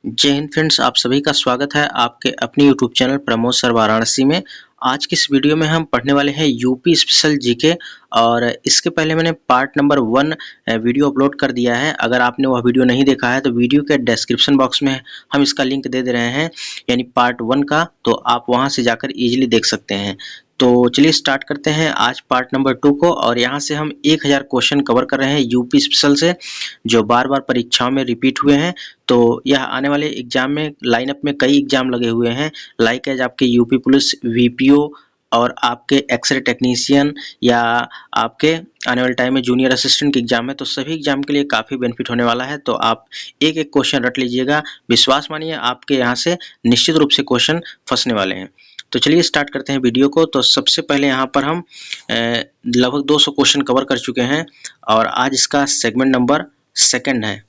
जय हिंद फ्रेंड्स, आप सभी का स्वागत है आपके अपने YouTube channel Pramod sir Varanasi में। आज की इस वीडियो में हम पढ़ने वाले हैं यूपी स्पेशल जीके। और इसके पहले मैंने पार्ट नंबर 1 वीडियो अपलोड कर दिया है। अगर आपने वह वीडियो नहीं देखा है तो वीडियो के डिस्क्रिप्शन बॉक्स में हम इसका लिंक दे रहे हैं, यानी पार्ट 1 का, तो आप वहां से जाकर इजीली देख सकते हैं। तो चलिए स्टार्ट करते हैं आज पार्ट नंबर 2 को। और यहाँ से हम 1000 क्वेश्चन कवर कर रहे हैं यूपी स्पेशल से, जो बार बार परीक्षाओं में रिपीट हुए हैं। तो यह आने वाले एग्जाम में लाइनअप में कई एग्जाम लगे हुए हैं, लाइक एज आपके यूपी पुलिस, वीपीओ और आपके एक्सरे टेक्नीशियन, या आपके आने वाले टाइम में जूनियर असिस्टेंट के एग्जाम है। तो सभी एग्जाम के लिए काफ़ी बेनिफिट होने वाला है। तो आप एक एक क्वेश्चन रट लीजिएगा, विश्वास मानिए आपके यहाँ से निश्चित रूप से क्वेश्चन फंसने वाले हैं। तो चलिए स्टार्ट करते हैं वीडियो को। तो सबसे पहले यहाँ पर हम लगभग 200 क्वेश्चन कवर कर चुके हैं और आज इसका सेगमेंट नंबर 2 है।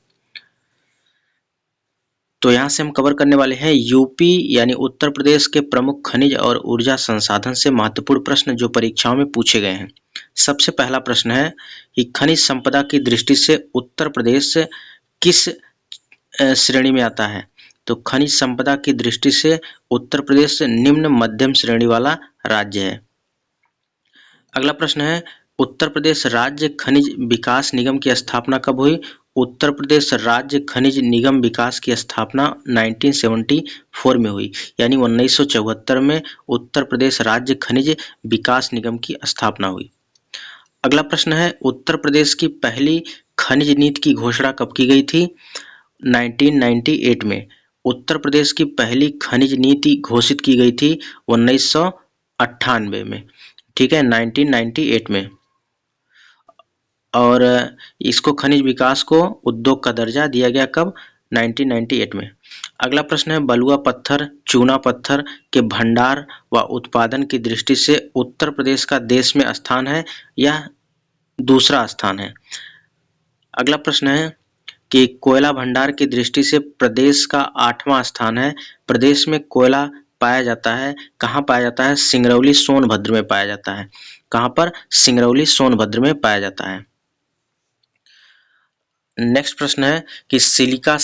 तो यहाँ से हम कवर करने वाले हैं यूपी यानी उत्तर प्रदेश के प्रमुख खनिज और ऊर्जा संसाधन से महत्वपूर्ण प्रश्न जो परीक्षाओं में पूछे गए हैं। सबसे पहला प्रश्न है कि खनिज संपदा की दृष्टि से उत्तर प्रदेश किस श्रेणी में आता है। तो खनिज संपदा की दृष्टि से उत्तर प्रदेश निम्न मध्यम श्रेणी वाला राज्य है। अगला प्रश्न है उत्तर प्रदेश राज्य खनिज विकास निगम की स्थापना कब हुई। उत्तर प्रदेश राज्य खनिज निगम विकास की स्थापना 1974 में हुई, यानी 1974 में उत्तर प्रदेश राज्य खनिज विकास निगम की स्थापना हुई। अगला प्रश्न है उत्तर प्रदेश की पहली खनिज नीति की घोषणा कब की गई थी। 1998 में उत्तर प्रदेश की पहली खनिज नीति घोषित की गई थी 1998 में, ठीक है, 1998 में। और इसको खनिज विकास को उद्योग का दर्जा दिया गया कब, 1998 में। अगला प्रश्न है बलुआ पत्थर चूना पत्थर के भंडार व उत्पादन की दृष्टि से उत्तर प्रदेश का देश में स्थान है या दूसरा स्थान है। अगला प्रश्न है कि कोयला भंडार की दृष्टि से प्रदेश का 8वां स्थान है। प्रदेश में कोयला पाया जाता है, कहाँ पाया जाता है, सिंगरौली सोनभद्र में पाया जाता है। कहाँ पर, सिंगरौली सोनभद्र में पाया जाता है। नेक्स्ट प्रश्न है कि सिलिका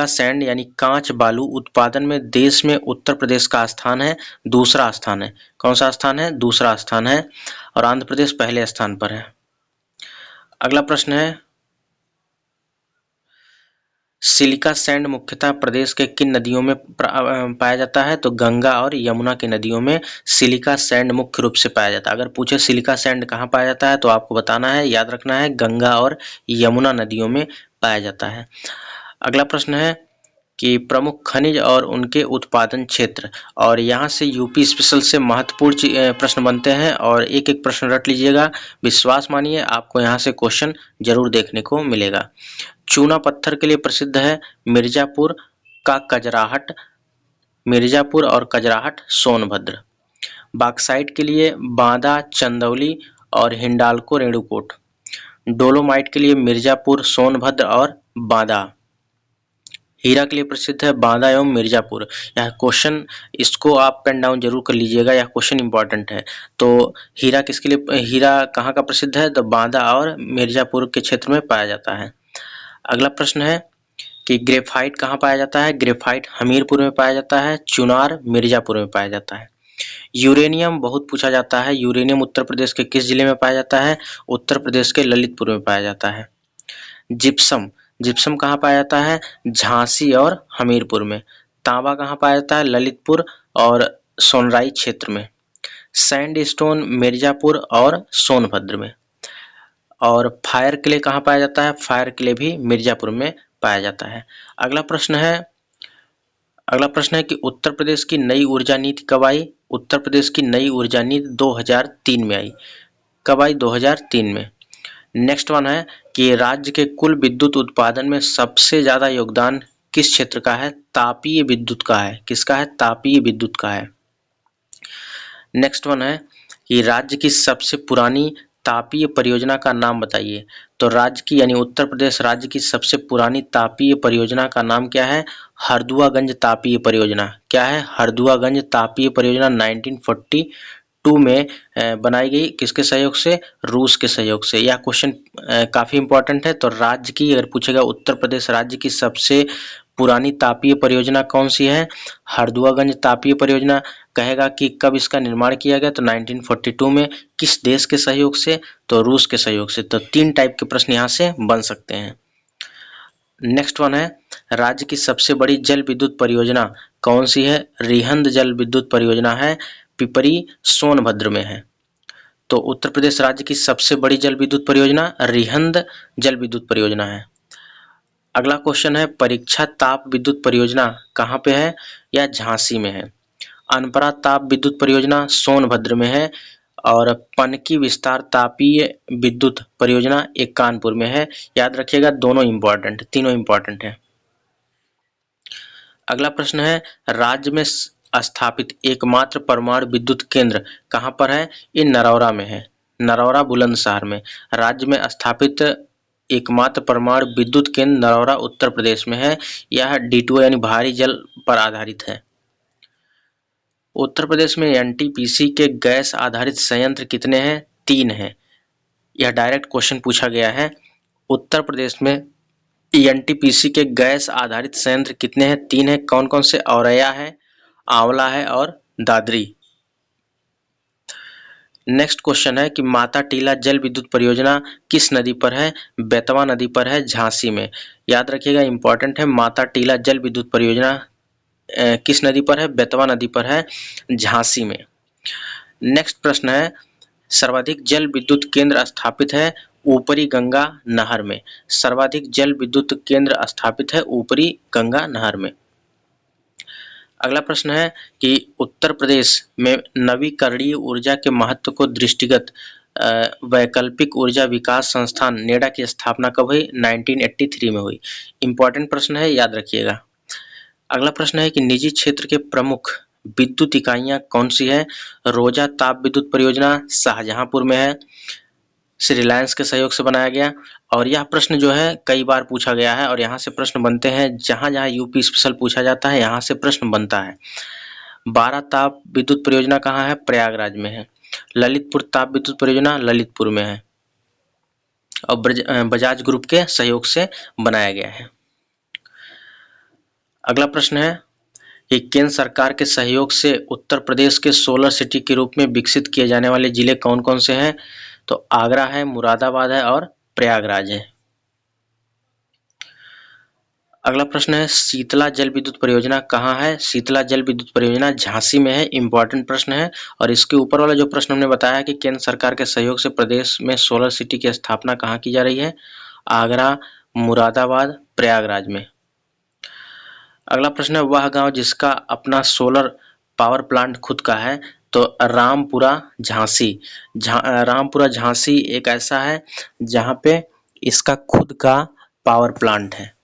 सैंड यानी कांच बालू उत्पादन में देश में उत्तर प्रदेश का स्थान है, दूसरा स्थान है। कौन सा स्थान है, दूसरा स्थान है। और आंध्र प्रदेश पहले स्थान पर है। अगला प्रश्न है सिलिका सैंड मुख्यतः प्रदेश के किन नदियों में पाया जाता है। तो गंगा और यमुना की नदियों में सिलिका सैंड मुख्य रूप से पाया जाता है। अगर पूछे सिलिका सैंड कहाँ पाया जाता है तो आपको बताना है, याद रखना है, गंगा और यमुना नदियों में पाया जाता है। अगला प्रश्न है कि प्रमुख खनिज और उनके उत्पादन क्षेत्र, और यहाँ से यूपी स्पेशल से महत्वपूर्ण प्रश्न बनते हैं और एक एक प्रश्न रट लीजिएगा, विश्वास मानिए आपको यहाँ से क्वेश्चन जरूर देखने को मिलेगा। चूना पत्थर के लिए प्रसिद्ध है मिर्जापुर का कजराहट, मिर्जापुर और कजराहट सोनभद्र। बॉक्साइट के लिए बांदा, चंदौली और हिंडाल्को रेणुकूट। डोलोमाइट के लिए मिर्जापुर, सोनभद्र और बांदा। हीरा के लिए प्रसिद्ध है बांदा एवं मिर्जापुर। यह क्वेश्चन, इसको आप पेन डाउन जरूर कर लीजिएगा, यह क्वेश्चन इंपॉर्टेंट है। तो हीरा किसके लिए, हीरा कहाँ का प्रसिद्ध है, तो बांदा और मिर्जापुर के क्षेत्र में पाया जाता है। अगला प्रश्न है कि ग्रेफाइट कहाँ पाया जाता है। ग्रेफाइट हमीरपुर में पाया जाता है, चुनार मिर्जापुर में पाया जाता है। यूरेनियम बहुत पूछा जाता है, यूरेनियम उत्तर प्रदेश के किस जिले में पाया जाता है। उत्तर प्रदेश के ललितपुर में पाया जाता है। जिप्सम कहाँ पाया जाता है, झांसी और हमीरपुर में। तांबा कहाँ पाया जाता है, ललितपुर और सोनराई क्षेत्र में। सैंडस्टोन मिर्जापुर और सोनभद्र में। और फायर क्ले कहाँ पाया जाता है, फायर क्ले भी मिर्जापुर में पाया जाता है। अगला प्रश्न है कि उत्तर प्रदेश की नई ऊर्जा नीति कब आई। उत्तर प्रदेश की नई ऊर्जा नीति 2003 में आई। कब आई, 2003 में। नेक्स्ट वन है कि राज्य के कुल विद्युत उत्पादन में सबसे ज्यादा योगदान किस क्षेत्र का है। तापीय विद्युत का है। किसका है, तापीय विद्युत का है। नेक्स्ट वन है कि राज्य की सबसे पुरानी तापीय परियोजना का नाम बताइए। तो राज्य की यानी उत्तर प्रदेश राज्य की सबसे पुरानी तापीय परियोजना का नाम क्या है, हरदुआगंज तापीय परियोजना। क्या है, हरदुआगंज तापीय परियोजना 1942 1942 में बनाई गई, किसके सहयोग से? रूस के सहयोग से। यह क्वेश्चन काफ़ी इंपॉर्टेंट है। तो राज्य की अगर पूछेगा, उत्तर प्रदेश राज्य की सबसे पुरानी तापीय परियोजना कौन सी है? हरदुआगंज तापीय परियोजना। कहेगा कि कब इसका निर्माण किया गया? तो 1942 में। किस देश के सहयोग से? तो रूस के सहयोग से। तो 3 टाइप के प्रश्न यहाँ से बन सकते हैं। नेक्स्ट वन है, राज्य की सबसे बड़ी जल विद्युत परियोजना कौन सी है? रिहंद जल विद्युत परियोजना है, पिपरी सोनभद्र में है। तो उत्तर प्रदेश राज्य की सबसे बड़ी जल विद्युत परियोजना रिहंद जल विद्युत परियोजना है। अगला क्वेश्चन है, परीक्षा ताप विद्युत परियोजना कहाँ पे है? या झांसी में है। अनपरा ताप विद्युत परियोजना सोनभद्र में है, और पनकी विस्तार तापीय विद्युत परियोजना एक कानपुर में है। याद रखिएगा, दोनों इंपॉर्टेंट, तीनों इंपॉर्टेंट है। अगला प्रश्न है, राज्य में स्थापित एकमात्र परमाणु विद्युत केंद्र कहाँ पर है? ये नरौरा में है, नरौरा बुलंदशहर में। राज्य में स्थापित एकमात्र परमाणु विद्युत केंद्र नरौरा उत्तर प्रदेश में है। यह D2 यानी भारी जल पर आधारित है। उत्तर प्रदेश में एनटीपीसी के गैस आधारित संयंत्र कितने हैं? 3 हैं। यह डायरेक्ट क्वेश्चन पूछा गया है। उत्तर प्रदेश में एनटीपीसी के गैस आधारित संयंत्र कितने हैं? 3 हैं। कौन कौन से? औरैया है, आंवला है और दादरी। नेक्स्ट क्वेश्चन है कि माता टीला जल विद्युत परियोजना किस नदी पर है? बेतवा नदी पर है, झांसी में। याद रखिएगा, इंपॉर्टेंट है। माता टीला जल विद्युत परियोजना किस नदी पर है? बेतवा नदी पर है, झांसी में। नेक्स्ट प्रश्न है, सर्वाधिक जल विद्युत केंद्र स्थापित है ऊपरी गंगा नहर में। सर्वाधिक जल विद्युत केंद्र स्थापित है ऊपरी गंगा नहर में। अगला प्रश्न है कि उत्तर प्रदेश में नवीकरणीय ऊर्जा के महत्व को दृष्टिगत वैकल्पिक ऊर्जा विकास संस्थान नेडा की स्थापना कब हुई? 1983 में हुई। इंपॉर्टेंट प्रश्न है, याद रखिएगा। अगला प्रश्न है कि निजी क्षेत्र के प्रमुख विद्युत इकाइयां कौन सी है? रोजा ताप विद्युत परियोजना शाहजहांपुर में है, रिलायंस के सहयोग से बनाया गया। और यह प्रश्न जो है कई बार पूछा गया है, और यहाँ से प्रश्न बनते हैं। जहाँ जहाँ यूपी स्पेशल पूछा जाता है, यहाँ से प्रश्न बनता है। 12 ताप विद्युत परियोजना कहाँ है? प्रयागराज में है। ललितपुर ताप विद्युत परियोजना ललितपुर में है, और बजाज ग्रुप के सहयोग से बनाया गया है। अगला प्रश्न है कि केंद्र सरकार के सहयोग से उत्तर प्रदेश के सोलर सिटी के रूप में विकसित किए जाने वाले जिले कौन कौन से हैं? तो आगरा है, मुरादाबाद है और प्रयागराज है। अगला प्रश्न है, शीतला जल विद्युत परियोजना कहाँ है? शीतला जल विद्युत परियोजना झांसी में है। इंपॉर्टेंट प्रश्न है। और इसके ऊपर वाला जो प्रश्न हमने बताया कि केंद्र सरकार के सहयोग से प्रदेश में सोलर सिटी की स्थापना कहाँ की जा रही है? आगरा, मुरादाबाद, प्रयागराज में। अगला प्रश्न है, वह गांव जिसका अपना सोलर पावर प्लांट खुद का है? तो रामपुरा झांसी। रामपुरा झांसी एक ऐसा है जहां पे इसका खुद का पावर प्लांट है।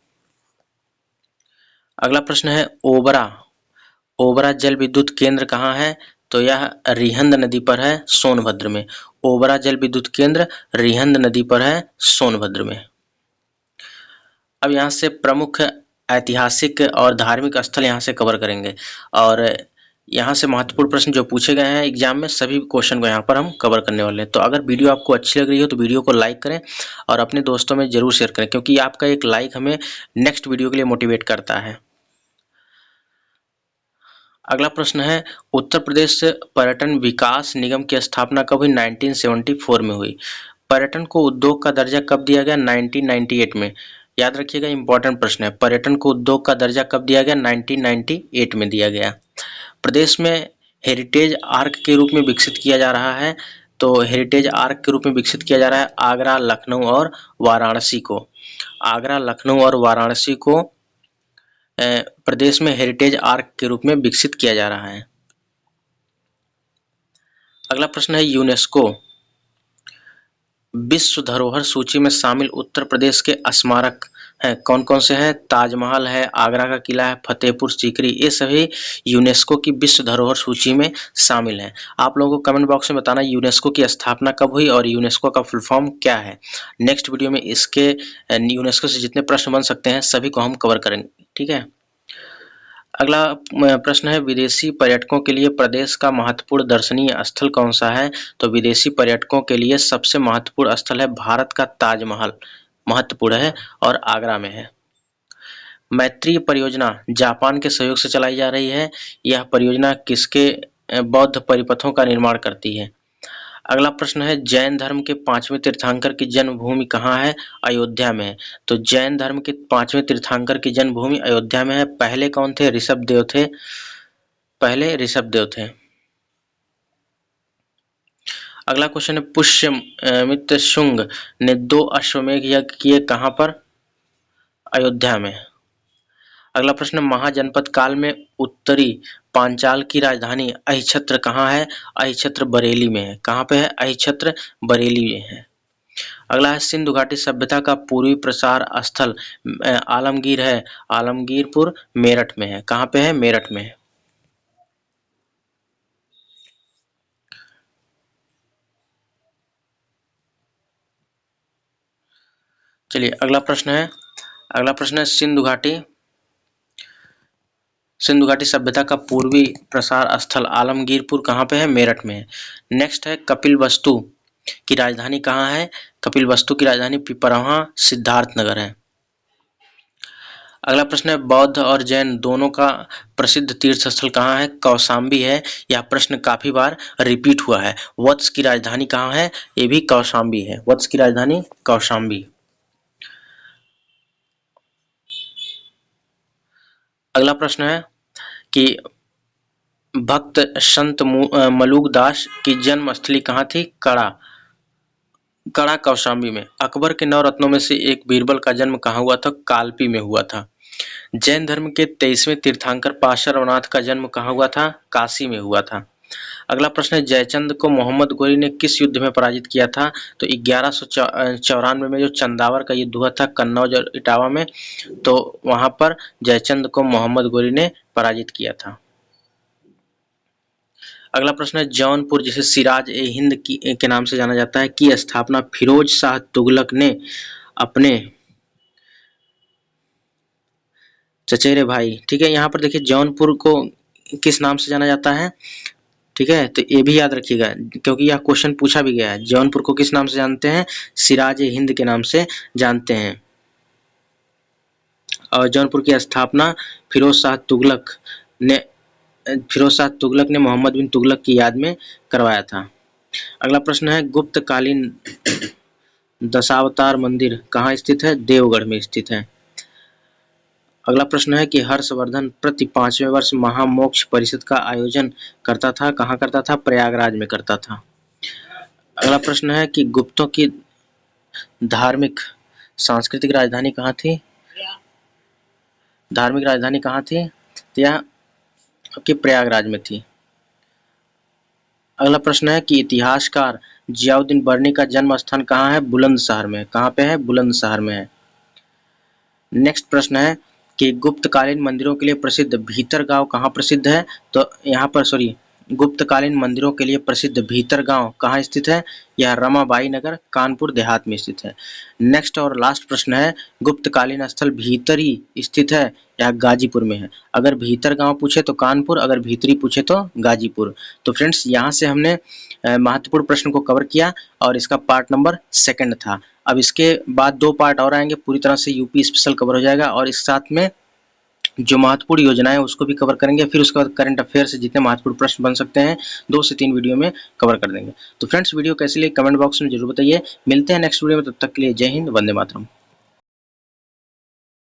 अगला प्रश्न है, ओबरा जल विद्युत केंद्र कहाँ है? तो यह रिहंद नदी पर है, सोनभद्र में। ओबरा जल विद्युत केंद्र रिहंद नदी पर है, सोनभद्र में। अब यहाँ से प्रमुख ऐतिहासिक और धार्मिक स्थल यहाँ से कवर करेंगे, और यहाँ से महत्वपूर्ण प्रश्न जो पूछे गए हैं एग्जाम में, सभी क्वेश्चन को यहाँ पर हम कवर करने वाले हैं। तो अगर वीडियो आपको अच्छी लग रही हो तो वीडियो को लाइक करें और अपने दोस्तों में जरूर शेयर करें, क्योंकि आपका एक लाइक हमें नेक्स्ट वीडियो के लिए मोटिवेट करता है। अगला प्रश्न है, उत्तर प्रदेश पर्यटन विकास निगम की स्थापना कब हुई? 1974 में हुई। पर्यटन को उद्योग का दर्जा कब दिया गया? 1998 में। याद रखिएगा, इंपॉर्टेंट प्रश्न है। पर्यटन को उद्योग का दर्जा कब दिया गया? 1998 में दिया गया। प्रदेश में हेरिटेज आर्क के रूप में विकसित किया जा रहा है। तो हेरिटेज आर्क के रूप में विकसित किया जा रहा है आगरा, लखनऊ और वाराणसी को। आगरा, लखनऊ और वाराणसी को प्रदेश में हेरिटेज आर्क के रूप में विकसित किया जा रहा है। अगला प्रश्न है, यूनेस्को विश्व धरोहर सूची में शामिल उत्तर प्रदेश के स्मारक हैं कौन कौन से हैं? ताजमहल है, आगरा का किला है, फतेहपुर सीकरी। ये सभी यूनेस्को की विश्व धरोहर सूची में शामिल हैं। आप लोगों को कमेंट बॉक्स में बताना यूनेस्को की स्थापना कब हुई और यूनेस्को का फुल फॉर्म क्या है। नेक्स्ट वीडियो में इसके यूनेस्को से जितने प्रश्न बन सकते हैं सभी को हम कवर करेंगे, ठीक है। अगला प्रश्न है, विदेशी पर्यटकों के लिए प्रदेश का महत्वपूर्ण दर्शनीय स्थल कौन सा है? तो विदेशी पर्यटकों के लिए सबसे महत्वपूर्ण स्थल है भारत का ताजमहल, महत्वपूर्ण है और आगरा में है। मैत्री परियोजना जापान के सहयोग से चलाई जा रही है। यह परियोजना किसके बौद्ध परिपथों का निर्माण करती है? अगला प्रश्न है, जैन धर्म के 5वें तीर्थंकर की जन्मभूमि कहाँ है? अयोध्या में है। तो जैन धर्म के 5वें तीर्थंकर की जन्मभूमि अयोध्या में है। पहले कौन थे? ऋषभदेव थे, पहले ऋषभदेव थे। अगला क्वेश्चन है, पुष्यमित्र शुंग ने 2 अश्वमेध यज्ञ किए कहाँ पर? अयोध्या में। अगला प्रश्न, महाजनपद काल में उत्तरी पांचाल की राजधानी अहिच्छत्र कहाँ है? अहिच्छत्र बरेली में है। कहाँ पे है? अहिच्छत्र बरेली में है। अगला है, सिंधु घाटी सभ्यता का पूर्वी प्रसार स्थल आलमगीर है, आलमगीरपुर मेरठ में है। कहाँ पे है? मेरठ में है। चलिए अगला प्रश्न है, सिंधु घाटी सभ्यता का पूर्वी प्रसार स्थल आलमगीरपुर कहाँ पे है? मेरठ में है। नेक्स्ट है, कपिलवस्तु की राजधानी कहाँ है? कपिलवस्तु की राजधानी पिपरवाह सिद्धार्थनगर है। अगला प्रश्न है, बौद्ध और जैन दोनों का प्रसिद्ध तीर्थ स्थल कहाँ है? कौशाम्बी है। यह प्रश्न काफी बार रिपीट हुआ है। वत्स की राजधानी कहाँ है? ये भी कौशाम्बी है। वत्स की राजधानी कौशाम्बी। अगला प्रश्न है कि भक्त संत मलूक दास की जन्मस्थली कहाँ थी? कड़ा कौशाम्बी में। अकबर के 9 रत्नों में से एक बीरबल का जन्म कहाँ हुआ था? कालपी में हुआ था। जैन धर्म के 23वें तीर्थंकर पार्श्वनाथ का जन्म कहाँ हुआ था? काशी में हुआ था। अगला प्रश्न है, जयचंद को मोहम्मद गोरी ने किस युद्ध में पराजित किया था? तो 1194 में जो चंदावर का युद्ध हुआ था कन्नौज और इटावा में, तो वहां पर जयचंद को मोहम्मद गोरी ने पराजित किया था। अगला प्रश्न है, जौनपुर जिसे सिराज ए हिंद के नाम से जाना जाता है की स्थापना फिरोज शाह तुगलक ने अपने चचेरे भाई, ठीक है, यहाँ पर देखिए जौनपुर को किस नाम से जाना जाता है, ठीक है, तो ये भी याद रखिएगा क्योंकि यह क्वेश्चन पूछा भी गया है। जौनपुर को किस नाम से जानते हैं? सिराज ए हिंद के नाम से जानते हैं। और जौनपुर की स्थापना फिरोज शाह तुगलक ने मोहम्मद बिन तुगलक की याद में करवाया था। अगला प्रश्न है, गुप्तकालीन दशावतार मंदिर कहाँ स्थित है? देवगढ़ में स्थित है। अगला प्रश्न है कि हर्षवर्धन प्रति 5वें वर्ष महामोक्ष परिषद का आयोजन करता था। कहाँ करता था? प्रयागराज में करता था। अगला प्रश्न है कि गुप्तों की धार्मिक सांस्कृतिक राजधानी कहाँ थी? धार्मिक राजधानी कहाँ थी? यह कि प्रयागराज में थी। अगला प्रश्न है कि इतिहासकार जियाउद्दीन बर्नी का जन्म स्थान कहाँ है? बुलंदशहर में। कहाँ पे है? बुलंदशहर में है। नेक्स्ट प्रश्न है कि गुप्तकालीन मंदिरों के लिए प्रसिद्ध भीतरगांव कहाँ प्रसिद्ध है? तो यहाँ पर गुप्तकालीन मंदिरों के लिए प्रसिद्ध भीतरगांव कहाँ स्थित है? यह रमाबाई नगर कानपुर देहात में स्थित है। नेक्स्ट और लास्ट प्रश्न है, गुप्तकालीन स्थल भीतरी स्थित है, यह गाजीपुर में है। अगर भीतरगांव पूछे तो कानपुर, अगर भीतरी पूछे तो गाजीपुर। तो फ्रेंड्स यहाँ से हमने महत्वपूर्ण प्रश्न को कवर किया और इसका पार्ट नंबर 2 था। अब इसके बाद 2 पार्ट और आएंगे, पूरी तरह से यूपी स्पेशल कवर हो जाएगा और इस साथ में जो महत्वपूर्ण योजनाएं उसको भी कवर करेंगे। फिर उसके बाद करंट अफेयर से जितने महत्वपूर्ण प्रश्न बन सकते हैं 2 से 3 वीडियो में कवर कर देंगे। तो फ्रेंड्स वीडियो कैसी लगी कमेंट बॉक्स में जरूर बताइए। मिलते हैं नेक्स्ट वीडियो में, तब तक के लिए जय हिंद, वंदे मातरम।